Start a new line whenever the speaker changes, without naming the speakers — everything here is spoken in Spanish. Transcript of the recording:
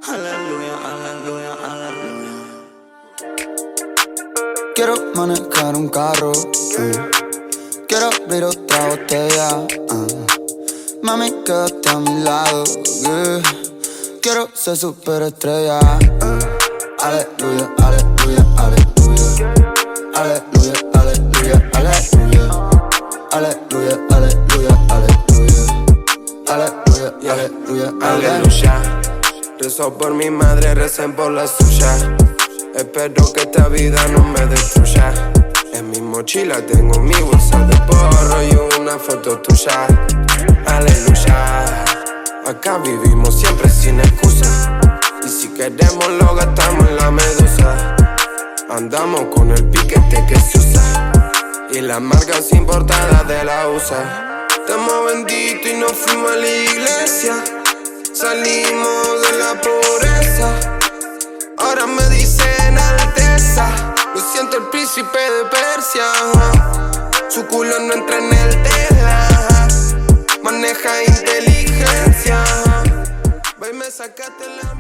Aleluya, aleluya, aleluya.
Quiero manejar un carro, quiero abrir otra botella, mami, quédate a mi lado, quiero ser superestrella, aleluya, aleluya, aleluya, aleluya, aleluya, aleluya, aleluya, aleluya, aleluya, aleluya, aleluya,
Aleluya. Rezo por mi madre, recen por la suya. Espero que esta vida no me destruya. En mi mochila tengo mi bolsa de porro y una foto tuya. Aleluya. Acá vivimos siempre sin excusa. Y si queremos lo gastamos en la medusa. Andamos con el piquete que se usa y las marcas importadas de la USA. Estamos benditos y nos fuimos a la iglesia. Salimos de la pobreza. Ahora me dicen alteza. Me siento el príncipe de Persia. Su culo no entra en el Tesla. Maneja inteligencia. Ve, me sacaste la